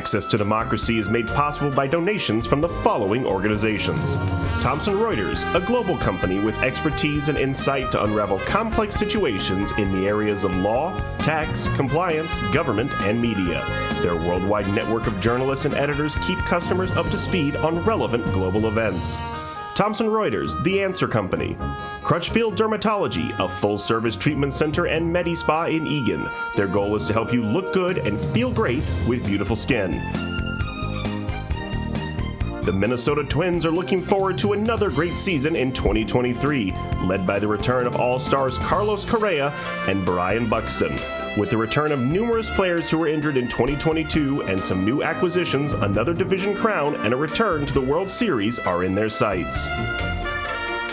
Access to Democracy is made possible by donations from the following organizations. Thomson Reuters, a global company with expertise and insight to unravel complex situations in the areas of law, tax, compliance, government, and media. Their worldwide network of journalists and editors keep customers up to speed on relevant global events. Thomson Reuters, The Answer Company. Crutchfield Dermatology, a full-service treatment center and Medi-Spa in Eagan. Their goal is to help you look good and feel great with beautiful skin. The Minnesota Twins are looking forward to another great season in 2023, led by the return of All-Stars Carlos Correa and Brian Buxton. With the return of numerous players who were injured in 2022 and some new acquisitions, another division crown and a return to the World Series are in their sights.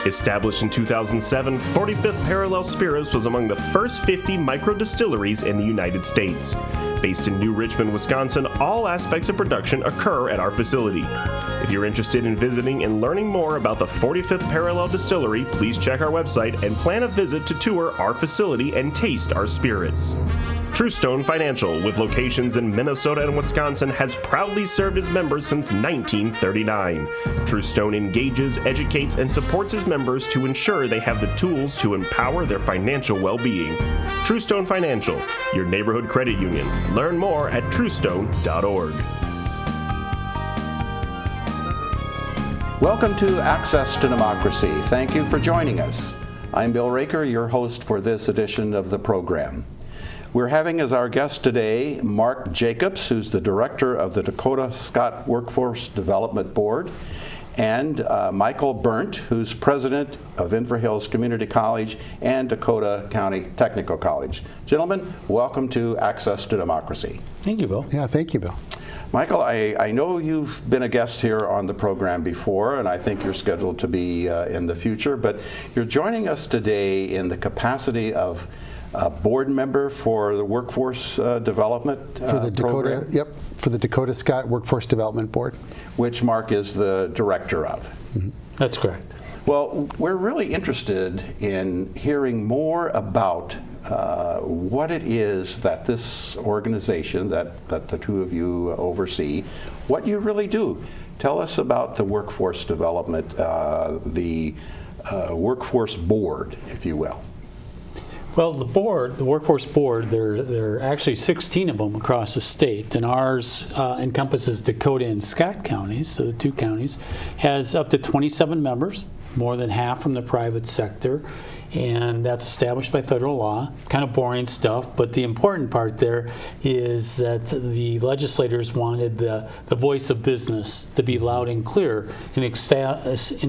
Established in 2007, 45th Parallel Spirits was among the first 50 micro-distilleries in the United States. Based in New Richmond, Wisconsin, all aspects of production occur at our facility. If you're interested in visiting and learning more about the 45th Parallel Distillery, please check our website and plan a visit to tour our facility and taste our spirits. Truestone Financial, with locations in Minnesota and Wisconsin, has proudly served its members since 1939. Truestone engages, educates, and supports its members to ensure they have the tools to empower their financial well-being. Truestone Financial, your neighborhood credit union. Learn more at truestone.org. Welcome to Access to Democracy. Thank you for joining us. I'm Bill Raker, your host for this edition of the program. We're having as our guest today Mark Jacobs, who's the director of the Dakota-Scott Workforce Development Board, and Michael Berndt, who's president of Inver Hills Community College and Dakota County Technical College. Gentlemen, welcome to Access to Democracy. Thank you, Bill. Yeah, thank you, Bill. Michael, I know you've been a guest here on the program before, and I think you're scheduled to be in the future, but you're joining us today in the capacity of a board member for the Workforce Development for the Dakota, program. For the Dakota-Scott Workforce Development Board, which Mark is the director of. Mm-hmm. That's correct. Well, we're really interested in hearing more about what it is that this organization that the two of you oversee, what you really do. Tell us about the Workforce Development, the Workforce Board, if you will. Well, the Workforce Board, there are actually 16 of them across the state, and ours encompasses Dakota and Scott counties, so the two counties, has up to 27 members, more than half from the private sector, and that's established by federal law. Kind of boring stuff, but the important part there is that the legislators wanted the voice of business to be loud and clear in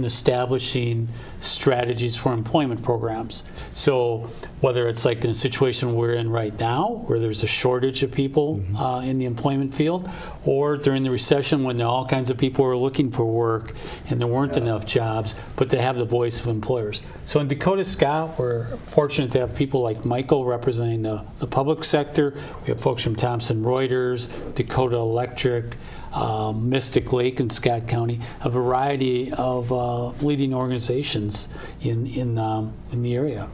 establishing strategies for employment programs. So whether it's like in a situation we're in right now, where there's a shortage of people in the employment field, or during the recession when all kinds of people were looking for work and there weren't enough jobs, but to have the voice of employers. So in Dakota-Scott, we're fortunate to have people like Michael representing the public sector. We have folks from Thomson Reuters, Dakota Electric, Mystic Lake in Scott County, a variety of leading organizations in the area.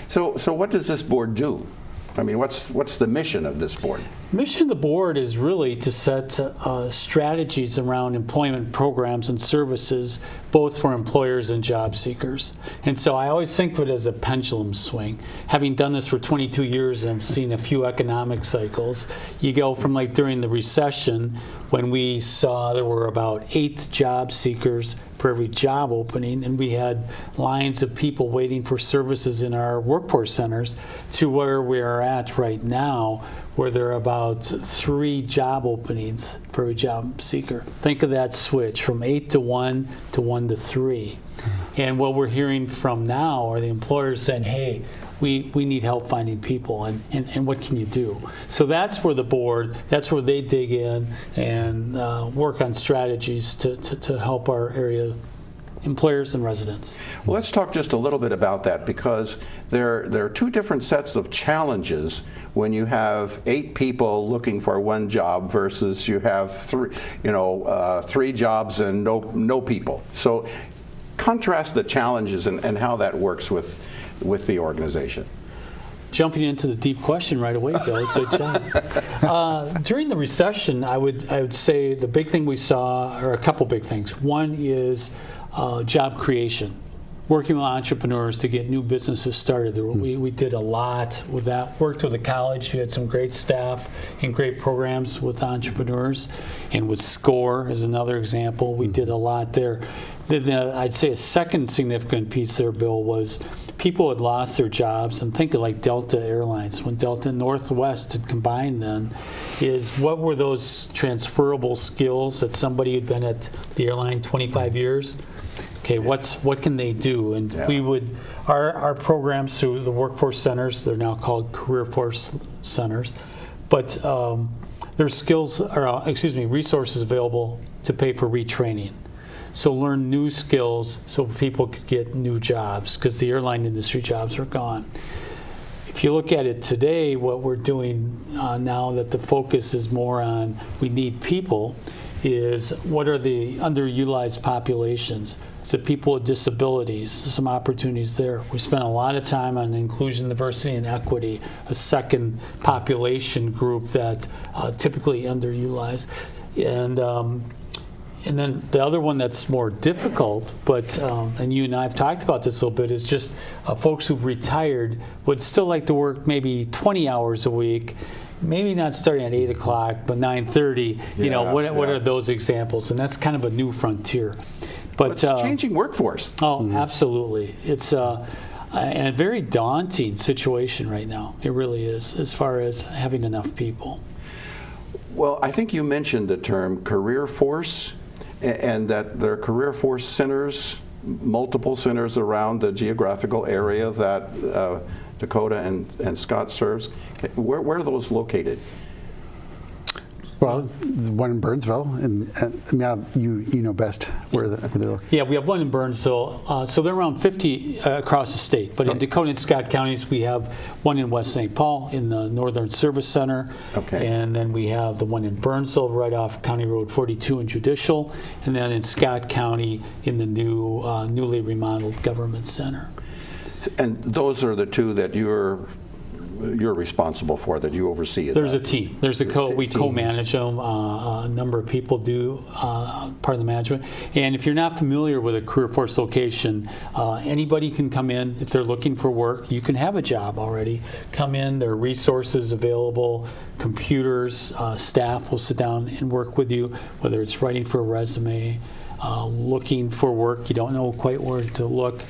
So what does this board do? I mean, what's the mission of this board? The mission of the board is really to set strategies around employment programs and services, both for employers and job seekers. And so I always think of it as a pendulum swing. Having done this for 22 years and seen a few economic cycles, you go from like during the recession, when we saw there were about 8 job seekers for every job opening, and we had lines of people waiting for services in our workforce centers, to where we are at right now, where there are about 3 job openings for every job seeker. Think of that switch from 8 to 1 to 1 to 3. And what we're hearing from now are the employers saying, hey, we need help finding people, and what can you do? So that's where the board, that's where they dig in and work on strategies to help our area employers and residents. Well, let's talk just a little bit about that, because there are 2 different sets of challenges when you have 8 people looking for 1 job versus you have 3 jobs and no people. So contrast the challenges and how that works with the organization. jumping into the deep question right away, Bill. Good job. During the recession, I would say the big thing we saw, or a couple big things. One is job creation, working with entrepreneurs to get new businesses started. We did a lot with that. Worked with the college. We had some great staff and great programs with entrepreneurs, and with SCORE is another example. We did a lot there. Then I'd say a second significant piece there, Bill, was people had lost their jobs. I'm thinking like Delta Airlines, when Delta and Northwest had combined then, is what were those transferable skills that somebody who'd been at the airline 25 years? Okay, what can they do? And we would, our programs through the workforce centers, they're now called CareerForce centers, but there's skills, or resources available to pay for retraining. So learn new skills so people could get new jobs, because the airline industry jobs are gone. If you look at it today, what we're doing now that the focus is more on we need people, is what are the underutilized populations? So people with disabilities, some opportunities there. We spent a lot of time on inclusion, diversity, and equity, a second population group that typically underutilized. And then the other one that's more difficult, but and you and I have talked about this a little bit, is just folks who've retired would still like to work maybe 20 hours a week, maybe not starting at 8 o'clock, but 9:30. What are those examples? And that's kind of a new frontier. But it's a changing workforce. Oh, absolutely. It's a very daunting situation right now. It really is, as far as having enough people. Well, I think you mentioned the term CareerForce, and that there are CareerForce centers, multiple centers around the geographical area that Dakota and Scott serves. Where are those located? Well, the one in Burnsville, and you know best where they're located. Yeah, we have one in Berndt, so they're around 50 across the state. But in Dakota and Scott counties, we have one in West St. Paul in the Northern Service Center, and then we have the one in Burnsville right off County Road 42 in Judicial, and then in Scott County in the newly remodeled Government Center. And those are the two that you're responsible for, that you oversee? There's a team. We co-manage them. A number of people do part of the management. And if you're not familiar with a CareerForce location, anybody can come in if they're looking for work. You can have a job already. Come in. There are resources available, computers. Staff will sit down and work with you, whether it's writing for a resume, looking for work. You don't know quite where to look,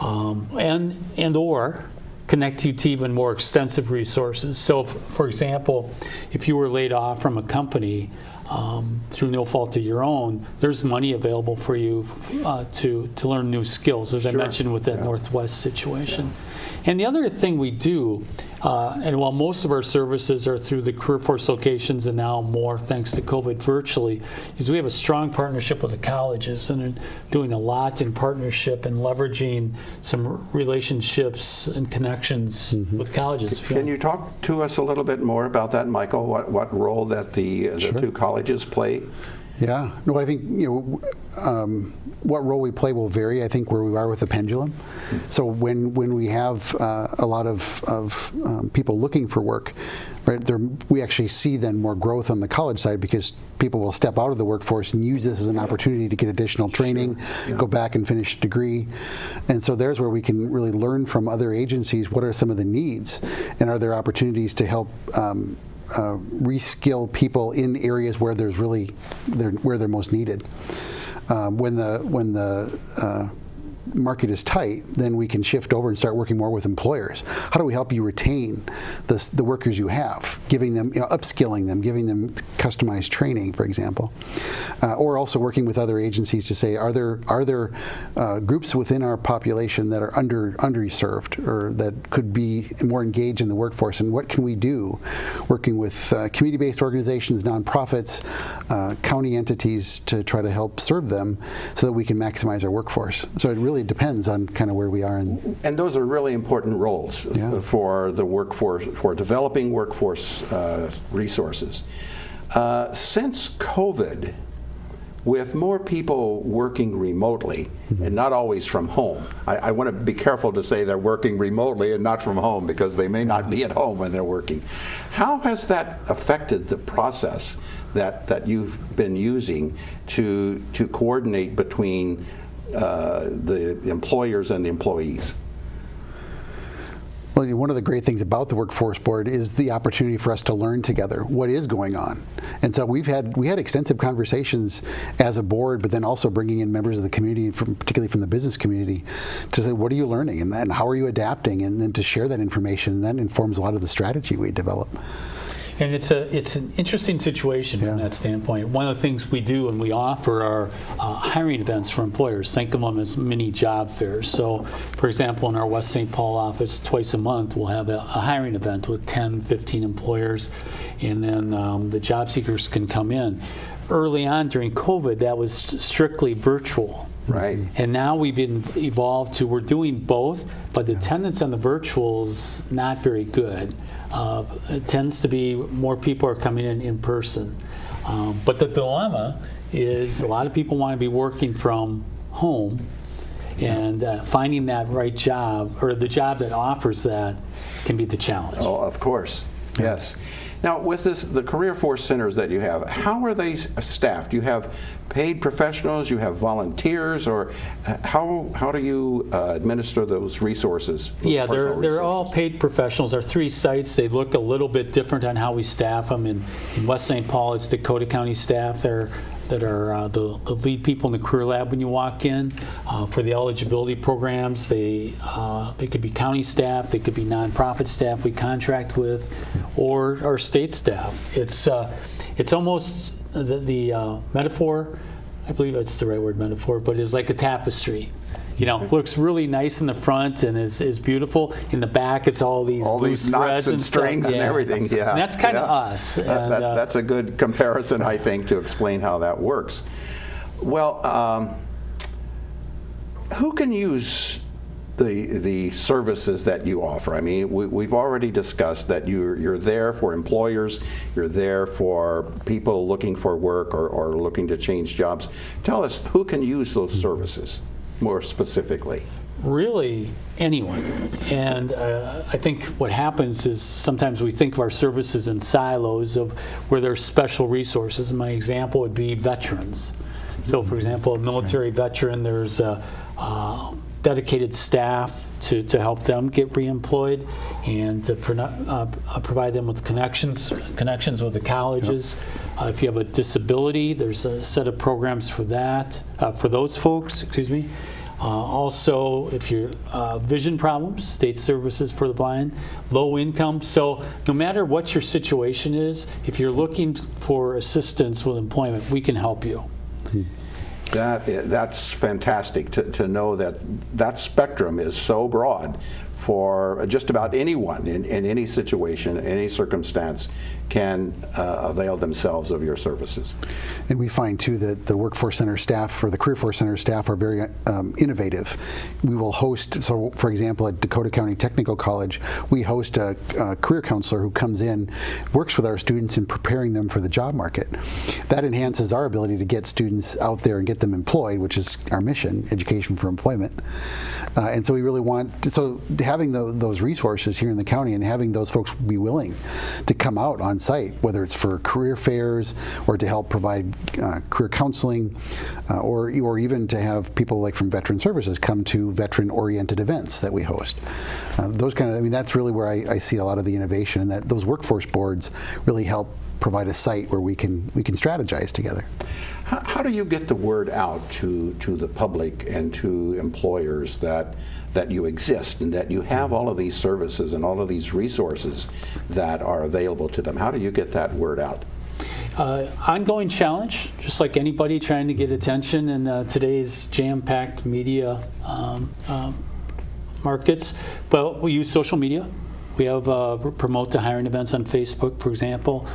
or connect you to even more extensive resources. So, for example, if you were laid off from a company through no fault of your own, there's money available for you to learn new skills, as I mentioned with that Northwest situation. And the other thing we do, and while most of our services are through the CareerForce locations, and now more thanks to COVID virtually, is we have a strong partnership with the colleges, and are doing a lot in partnership and leveraging some relationships and connections with colleges. Can you talk to us a little bit more about that, Michael? What role that the two colleges play? Yeah, no, I think what role we play will vary, I think, where we are with the pendulum. So when we have a lot of people looking for work, right, we actually see then more growth on the college side, because people will step out of the workforce and use this as an opportunity to get additional training, go back and finish a degree. And so there's where we can really learn from other agencies what are some of the needs, and are there opportunities to help reskill people in areas where where they're most needed. When the market is tight, then we can shift over and start working more with employers. How do we help you retain the workers you have, giving them, upskilling them, giving them customized training, for example, or also working with other agencies to say, are there groups within our population that are underserved, or that could be more engaged in the workforce, and what can we do, working with community-based organizations, nonprofits, county entities, to try to help serve them so that we can maximize our workforce. So it really depends on kind of where we are. And those are really important roles for the workforce, for developing workforce resources. Since COVID, with more people working remotely, and not always from home. I want to be careful to say they're working remotely and not from home, because they may not be at home when they're working. How has that affected the process that you've been using to coordinate between the employers and the employees? Well, one of the great things about the Workforce Board is the opportunity for us to learn together what is going on. And so we had extensive conversations as a board, but then also bringing in members of the community, particularly from the business community, to say, what are you learning and how are you adapting, and then to share that information. And that informs a lot of the strategy we develop. And it's an interesting situation from that standpoint. One of the things we do and we offer are hiring events for employers. Think of them as mini job fairs. So, for example, in our West St. Paul office, twice a month, we'll have a hiring event with 10, 15 employers, and then the job seekers can come in. Early on during COVID, that was strictly virtual. Right. And now we've evolved to we're doing both, but the attendance on the virtual's not very good. It tends to be more people are coming in person. But the dilemma is a lot of people want to be working from home, and finding that right job or the job that offers that can be the challenge. Oh, of course. Yes. Now, with the CareerForce centers that you have, how are they staffed? Do you have paid professionals? You have volunteers, or how do you administer those resources? Yeah, they're all paid professionals. Our 3 sites, they look a little bit different on how we staff them. In West St. Paul, it's Dakota County staff that are the lead people in the career lab when you walk in. For the eligibility programs, they could be county staff, they could be nonprofit staff we contract with, or our state staff. It's almost the metaphor, I believe it's the right word, metaphor, but it's like a tapestry. Looks really nice in the front and is beautiful. In the back, it's all these knots and strings and everything. Yeah, and that's kind of us. And, that's a good comparison, I think, to explain how that works. Well, who can use the services that you offer? I mean, we've already discussed that you're there for employers, you're there for people looking for work or looking to change jobs. Tell us, who can use those services more specifically? Really, anyone. And I think what happens is sometimes we think of our services in silos of where there's special resources. And my example would be veterans. So, for example, a military veteran, there's dedicated staff to help them get reemployed and to provide them with connections with the colleges. If you have a disability, there's a set of programs for that, for those folks, Also, if you're vision problems, state services for the blind, low income. So no matter what your situation is, if you're looking for assistance with employment, we can help you. That's fantastic to know that spectrum is so broad for just about anyone in any situation, any circumstance can avail themselves of your services. And we find too that the Workforce Center staff or the CareerForce Center staff are very innovative. We will host, so for example at Dakota County Technical College, we host a career counselor who comes in, works with our students in preparing them for the job market. That enhances our ability to get students out there and get them employed, which is our mission, education for employment. And so we really so having those resources here in the county and having those folks be willing to come out on site, whether it's for career fairs or to help provide career counseling, or even to have people like from Veteran Services come to veteran-oriented events that we host. That's really where I see a lot of the innovation, and that those workforce boards really help provide a site where we can strategize together. How do you get the word out to the public and to employers that you exist and that you have all of these services and all of these resources that are available to them? How do you get that word out? Ongoing challenge, just like anybody trying to get attention in today's jam-packed media markets. But we use social media. We have promote the hiring events on Facebook, for example,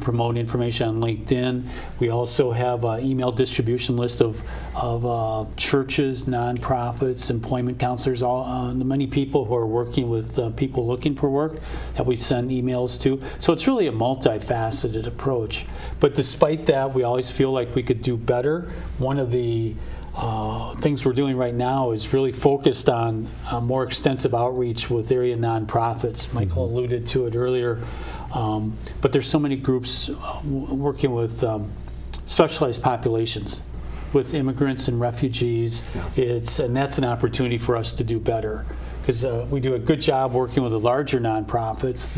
promote information on LinkedIn. We also have an email distribution list of churches, nonprofits, employment counselors, all the many people who are working with people looking for work that we send emails to. So it's really a multifaceted approach. But despite that, we always feel like we could do better. One of the things we're doing right now is really focused on more extensive outreach with area nonprofits. Michael alluded to it earlier, but there's so many groups working with specialized populations, with immigrants and refugees. And that's an opportunity for us to do better, because we do a good job working with the larger nonprofits,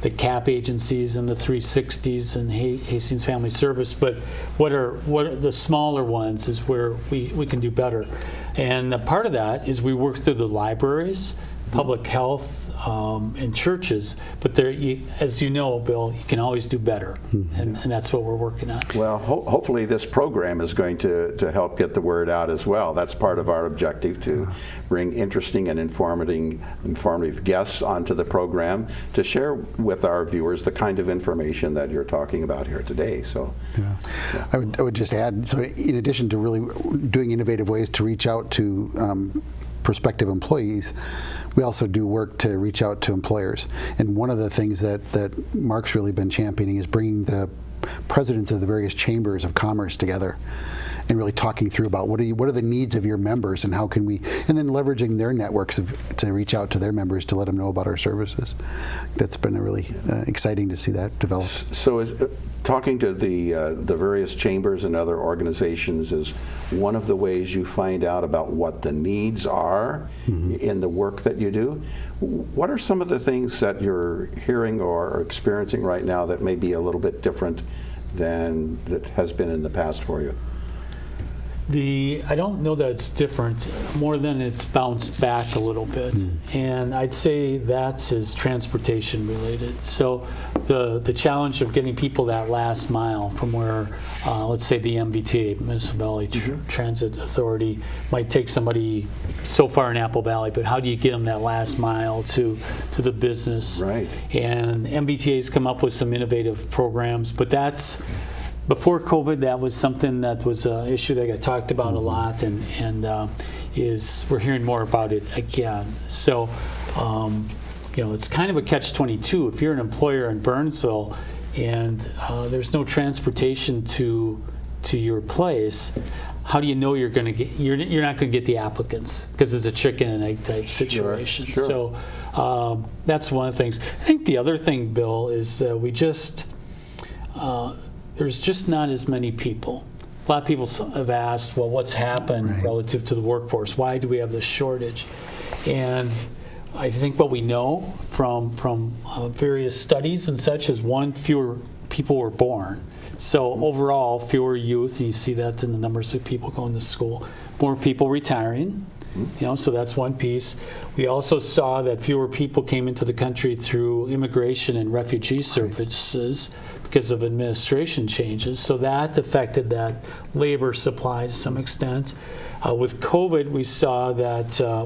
the CAP agencies and the 360s and Hastings Family Service, but what are the smaller ones is where we can do better. And part of that is we work through the libraries, public health, and churches, but there, as you know, Bill, you can always do better, and that's what we're working on. Well, hopefully this program is going to help get the word out as well. That's part of our objective, to bring interesting and informative guests onto the program to share with our viewers the kind of information that you're talking about here today. So, I would just add, so in addition to really doing innovative ways to reach out to prospective employees, we also do work to reach out to employers. And one of the things that Mark's really been championing is bringing the presidents of the various chambers of commerce together and really talking through about what are the needs of your members, and how can we, and then leveraging their networks to reach out to their members to let them know about our services. That's been a really exciting to see that develop. So is talking to the various chambers and other organizations is one of the ways you find out about what the needs are in the work that you do. What are some of the things that you're hearing or experiencing right now that may be a little bit different than that has been in the past for you? I don't know that it's different, more than it's bounced back a little bit. And I'd say is transportation related. So the challenge of getting people that last mile from where, let's say the MVTA, Municipal Valley Transit Authority, might take somebody so far in Apple Valley, but how do you get them that last mile to the business? Right. And MVTA's come up with some innovative programs, but that's, before COVID, that was something that was an issue that got talked about a lot, and we're hearing more about it again. So, it's kind of a catch-22. If you're an employer in Burnsville and there's no transportation to your place, how do you know you're not going to get the applicants, because it's a chicken and egg type situation. Sure. So that's one of the things. I think the other thing, Bill, is that there's just not as many people. A lot of people have asked, well, what's happened relative to the workforce? Why do we have this shortage? And I think what we know from various studies and such is, one, fewer people were born. So overall, fewer youth, and you see that in the numbers of people going to school. More people retiring, so that's one piece. We also saw that fewer people came into the country through immigration and refugee services because of administration changes. So that affected that labor supply to some extent. With COVID,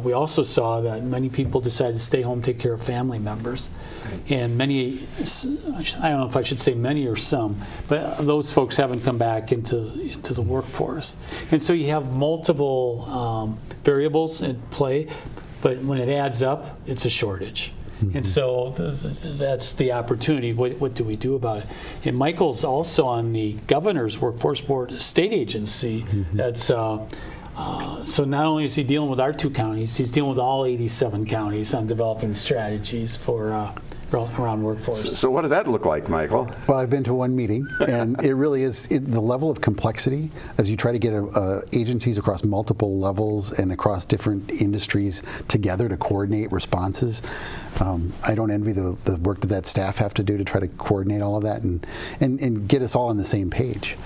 we also saw that many people decided to stay home, take care of family members. And many, I don't know if I should say many or some, but those folks haven't come back into the workforce. And so you have multiple variables in play, but when it adds up, it's a shortage. And so that's the opportunity. What do we do about it? And Michael's also on the Governor's Workforce Board state agency. That's so not only is he dealing with our 2 counties, he's dealing with all 87 counties on developing strategies for around workforce. So what does that look like, Michael? Well, I've been to one meeting, and it really is the level of complexity as you try to get agencies across multiple levels and across different industries together to coordinate responses. I don't envy the work that staff have to do to try to coordinate all of that and get us all on the same page.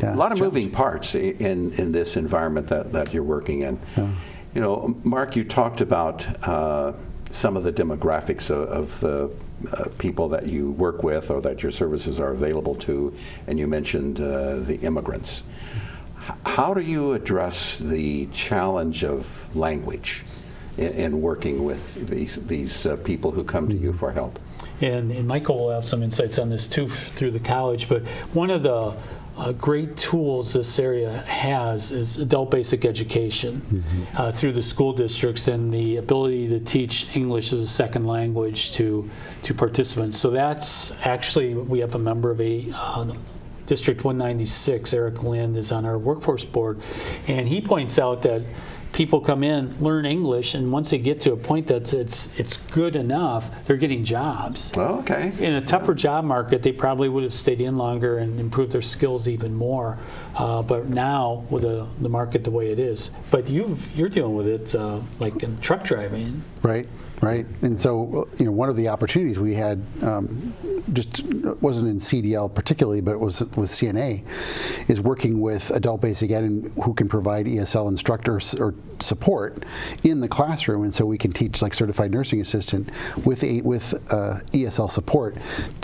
Yeah, a lot of moving parts in this environment that you're working in. Yeah. Mark, you talked about some of the demographics of the people that you work with or that your services are available to, and you mentioned the immigrants. How do you address the challenge of language in working with these people who come to you for help. And Michael will have some insights on this too through the college, but one of the great tools this area has is adult basic education through the school districts and the ability to teach English as a second language to participants. So that's actually, we have a member of District 196, Eric Lind, is on our workforce board, and he points out that people come in, learn English, and once they get to a point that it's good enough, they're getting jobs. Oh, okay. In a tougher job market, they probably would have stayed in longer and improved their skills even more. But now, with the market the way it is, but you're dealing with it like in truck driving. Right. And so, one of the opportunities we had just wasn't in CDL particularly, but it was with CNA, is working with adult basic ed who can provide ESL instructors or support in the classroom, and so we can teach like certified nursing assistant with ESL support,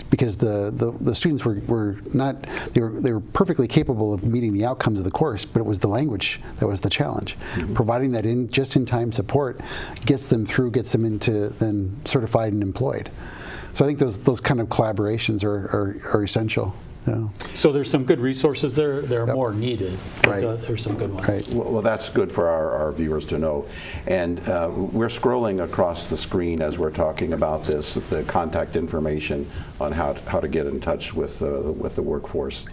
because the students were not, they were perfectly capable of meeting the outcomes of the course, but it was the language that was the challenge. Providing that just in time support gets them into then certified and employed. So I think those kind of collaborations are essential. Yeah. So there's some good resources there. There are Yep. more needed. Right. There's some good ones. Right. Well, that's good for our viewers to know. And we're scrolling across the screen as we're talking about this, the contact information on how to get in touch with the workforce.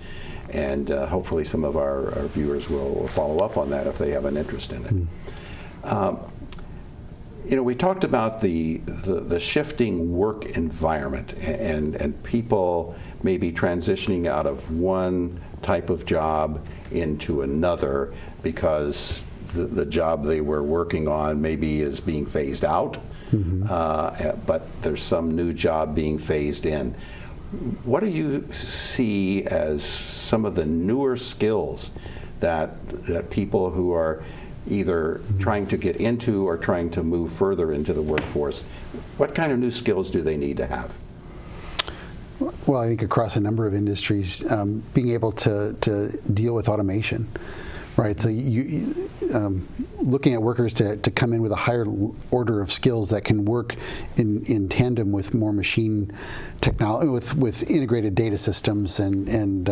And hopefully some of our viewers will follow up on that if they have an interest in it. We talked about the shifting work environment and people maybe transitioning out of one type of job into another because the job they were working on maybe is being phased out, but there's some new job being phased in. What do you see as some of the newer skills that people who are either trying to get into or trying to move further into the workforce, what kind of new skills do they need to have? Well, I think across a number of industries, being able to deal with automation, right? So looking at workers to come in with a higher order of skills that can work in tandem with more machine technology, with integrated data systems and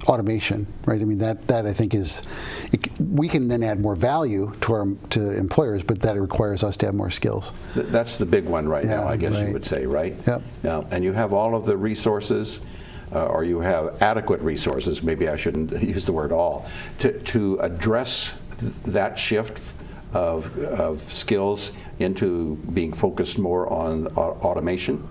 automation, right? I mean, that I think we can then add more value to employers, but that requires us to have more skills. That's the big one right now, I guess you would say, right? Yep. Now, and you have all of the resources, or you have adequate resources, maybe I shouldn't use the word all, to address that shift of skills into being focused more on automation.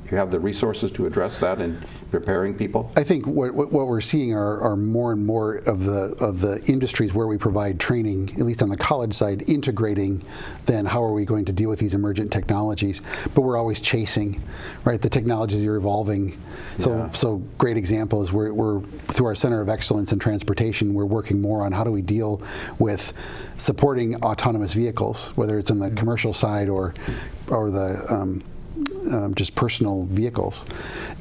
You have the resources to address that in preparing people? I think what we're seeing are more and more of the industries where we provide training, at least on the college side, integrating then how are we going to deal with these emergent technologies. But we're always chasing, right? The technologies are evolving. So great example is we're through our Center of Excellence in Transportation, we're working more on how do we deal with supporting autonomous vehicles, whether it's on the commercial side or the just personal vehicles,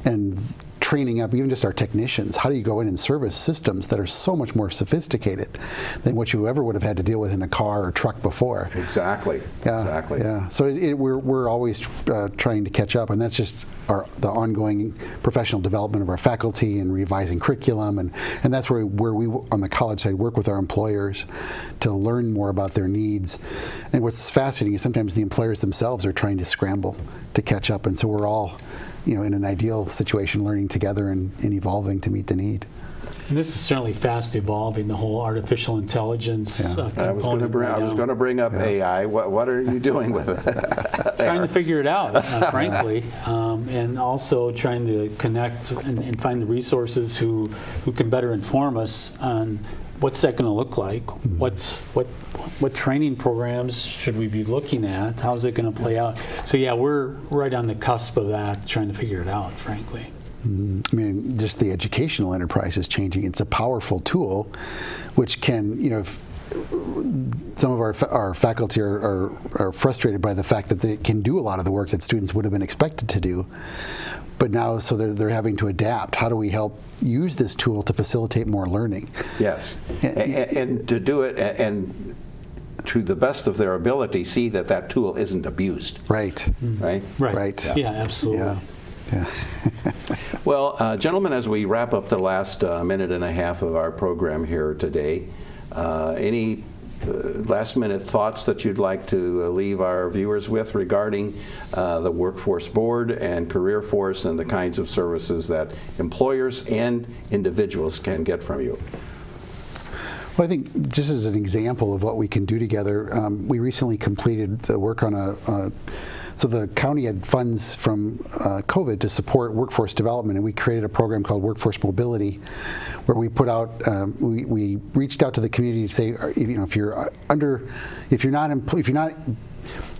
and training up even just our technicians. How do you go in and service systems that are so much more sophisticated than what you ever would have had to deal with in a car or truck before? Exactly. Exactly. Yeah. So we're always trying to catch up, and that's just the ongoing professional development of our faculty and revising curriculum, and that's where we on the college side work with our employers to learn more about their needs. And what's fascinating is sometimes the employers themselves are trying to scramble to catch up, and so we're all in an ideal situation, learning together and evolving to meet the need. And this is certainly fast evolving, the whole artificial intelligence I was going to bring up AI. What are you doing with it? Trying to figure it out, frankly, and also trying to connect and find the resources who can better inform us on what's that going to look like? What training programs should we be looking at? How's it going to play out? So yeah, we're right on the cusp of that, trying to figure it out, frankly. I mean, just the educational enterprise is changing. It's a powerful tool, which can, if some of our faculty are frustrated by the fact that they can do a lot of the work that students would have been expected to do. But now, so they're having to adapt. How do we help use this tool to facilitate more learning? Yes, and to do it, and to the best of their ability, see that that tool isn't abused. Right. Right? Right. Yeah, absolutely. Yeah. Well, gentlemen, as we wrap up the last minute and a half of our program here today, any last-minute thoughts that you'd like to leave our viewers with regarding the Workforce Board and CareerForce and the kinds of services that employers and individuals can get from you? Well, I think just as an example of what we can do together, we recently completed the work on so the county had funds from COVID to support workforce development, and we created a program called Workforce Mobility, where we put out, we reached out to the community to say, you know, if you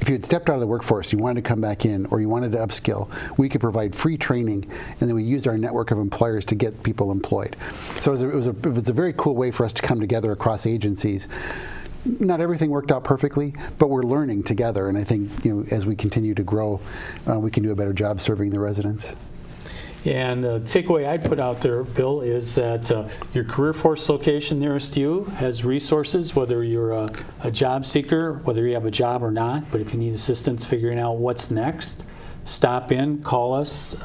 had stepped out of the workforce, you wanted to come back in, or you wanted to upskill, we could provide free training, and then we used our network of employers to get people employed. So it was a very cool way for us to come together across agencies. Not everything worked out perfectly, but we're learning together, and I think, you know, as we continue to grow, we can do a better job serving the residents. And the takeaway I'd put out there, Bill, is that your CareerForce location nearest you has resources, whether you're a job seeker, whether you have a job or not, but if you need assistance figuring out what's next, stop in, call us,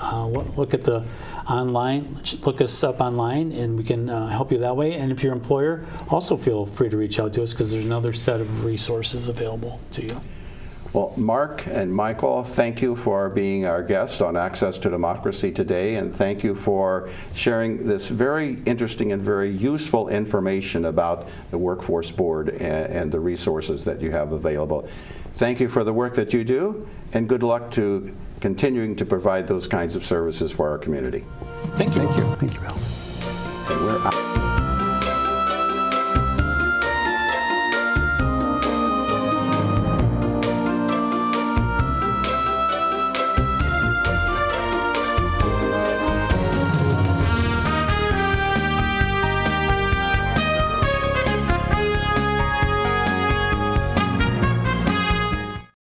look at the online, look us up online, and we can help you that way. And if you're an employer, also feel free to reach out to us, because there's another set of resources available to you. Well, Mark and Michael, thank you for being our guests on Access to Democracy today, and thank you for sharing this very interesting and very useful information about the Workforce Board and the resources that you have available. Thank you for the work that you do, and good luck to continuing to provide those kinds of services for our community. Thank you. Thank you. Thank you, Bill. And we're out.